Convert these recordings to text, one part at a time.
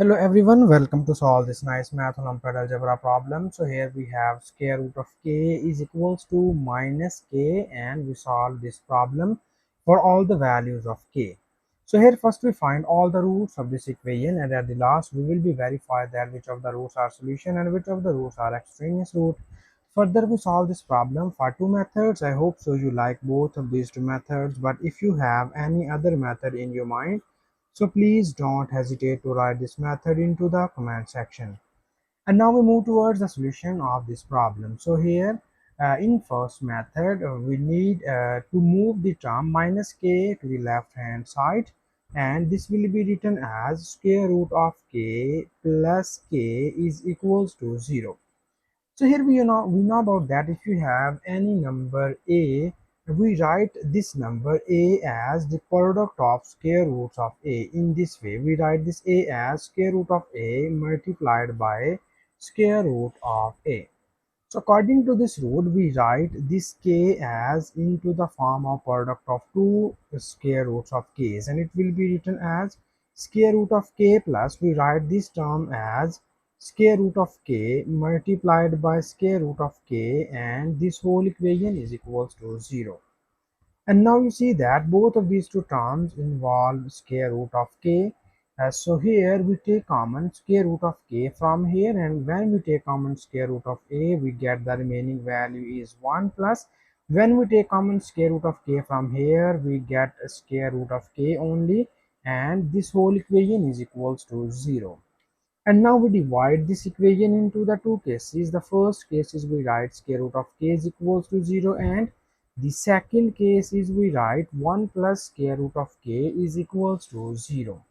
Hello everyone, welcome to solve this nice math Olympiad algebra problem. So here we have square root of k is equals to minus k, and we solve this problem for all the values of k. So here first we find all the roots of this equation, and at the last we will be verify that which of the roots are solution and which of the roots are extraneous root. Further we solve this problem for two methods. I hope so you like both of these two methods, but if you have any other method in your mind, so please don't hesitate to write this method into the comment section. And now we move towards the solution of this problem. So here in first method we need to move the term minus k to the left hand side, and this will be written as square root of k plus k is equals to 0. So here we know about that if you have any number a, we write this number a as the product of square roots of a. In this way, we write this a as square root of a multiplied by square root of a. So according to this rule, we write this k as into the form of product of two square roots of k's, and it will be written as square root of k plus, we write this term as square root of k multiplied by square root of k, and this whole equation is equals to 0. And now you see that both of these two terms involve square root of k. So here we take common square root of k from here, and when we take common square root of a, we get the remaining value is 1 plus. When we take common square root of k from here, we get a square root of k only, and this whole equation is equals to 0. And now we divide this equation into the two cases. The first case is we write square root of k is equals to 0, and the second case is we write 1 plus square root of k is equals to 0.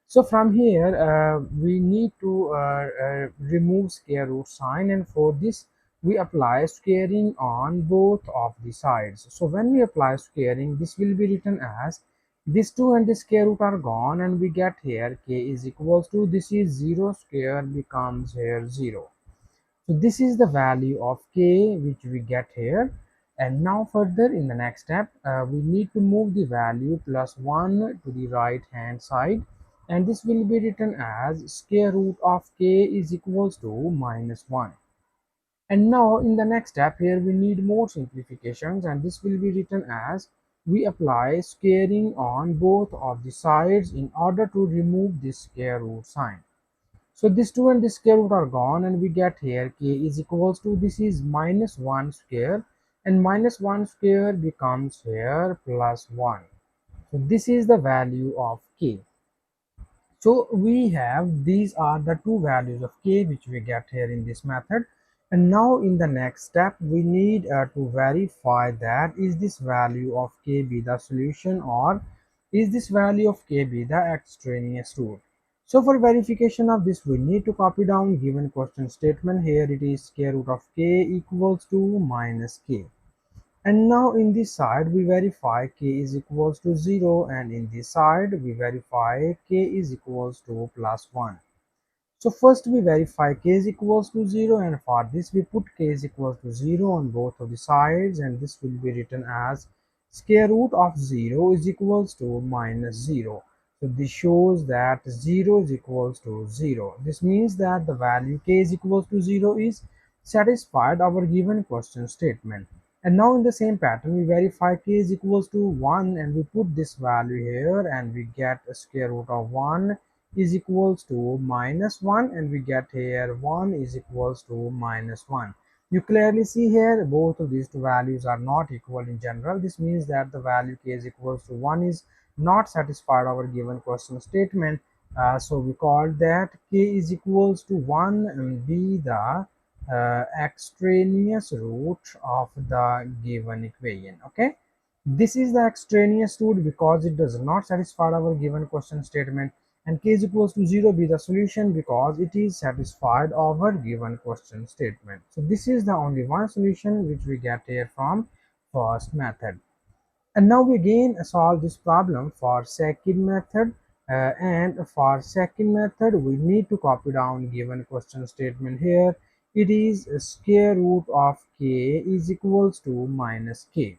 So from here we need to remove square root sign, and for this we apply squaring on both of the sides. So when we apply squaring, this will be written as this 2 and the square root are gone, and we get here k is equals to, this is 0 square becomes here 0. So this is the value of k which we get here. And now further in the next step we need to move the value plus 1 to the right hand side, and this will be written as square root of k is equals to minus 1. And now in the next step here we need more simplifications, and this will be written as we apply squaring on both of the sides in order to remove this square root sign. So this 2 and this square root are gone, and we get here k is equals to, this is minus 1 square, and minus 1 square becomes here plus 1. So this is the value of k. So we have, these are the two values of k which we get here in this method. And now in the next step we need to verify that is this value of k be the solution, or is this value of k be the extraneous root. So for verification of this, we need to copy down given question statement. Here it is square root of k equals to minus k. And now in this side we verify k is equals to 0, and in this side we verify k is equals to plus 1. So first we verify k is equals to 0, and for this we put k is equals to 0 on both of the sides, and this will be written as square root of 0 is equals to minus 0. So this shows that 0 is equals to 0. This means that the value k is equals to 0 is satisfied our given question statement. And now in the same pattern we verify k is equals to 1, and we put this value here, and we get a square root of 1 is equals to minus 1, and we get here 1 is equals to minus 1. You clearly see here both of these two values are not equal in general. This means that the value k is equals to 1 is not satisfied our given question statement. So we call that k is equals to 1 and be the extraneous root of the given equation. Okay, this is the extraneous root because it does not satisfy our given question statement, and k is equals to 0 be the solution because it is satisfied our given question statement. So this is the only one solution which we get here from first method. And now we again solve this problem for second method, and for second method we need to copy down given question statement. Here it is square root of k is equals to minus k.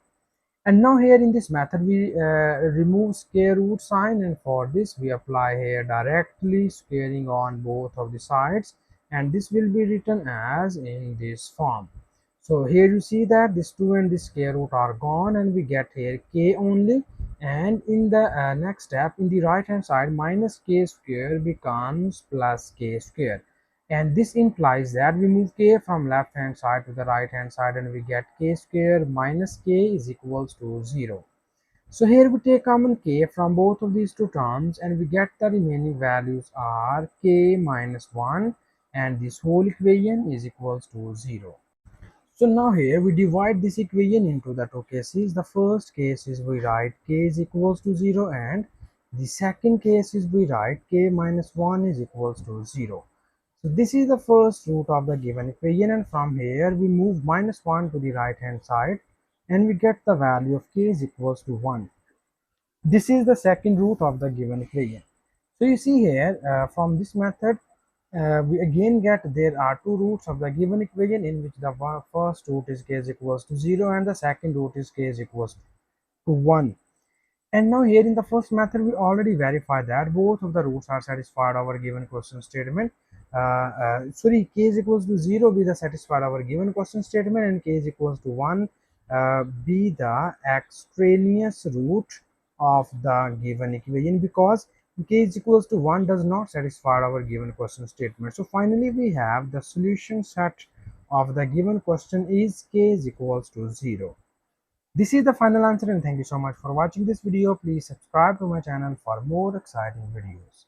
And now here in this method we remove square root sign, and for this we apply here directly squaring on both of the sides, and this will be written as in this form. So here you see that this 2 and this square root are gone, and we get here k only. And in the next step, in the right hand side, minus k square becomes plus k square, and this implies that we move k from left hand side to the right hand side, and we get k square minus k is equals to 0. So here we take common k from both of these two terms, and we get the remaining values are k minus 1, and this whole equation is equals to 0. So now here we divide this equation into the two cases. The first case is we write k is equals to 0, and the second case is we write k minus 1 is equals to 0. So this is the first root of the given equation, and from here we move minus 1 to the right hand side, and we get the value of k is equals to 1. This is the second root of the given equation. So you see here from this method we again get there are two roots of the given equation, in which the first root is k is equals to 0 and the second root is k is equals to 1. And now here in the first method we already verified that both of the roots are satisfied our given question statement. Sorry, k is equals to 0 be the satisfied our given question statement, and k is equals to 1 be the extraneous root of the given equation, because k is equals to 1 does not satisfy our given question statement. So finally we have the solution set of the given question is k is equals to 0. This is the final answer, and thank you so much for watching this video. Please subscribe to my channel for more exciting videos.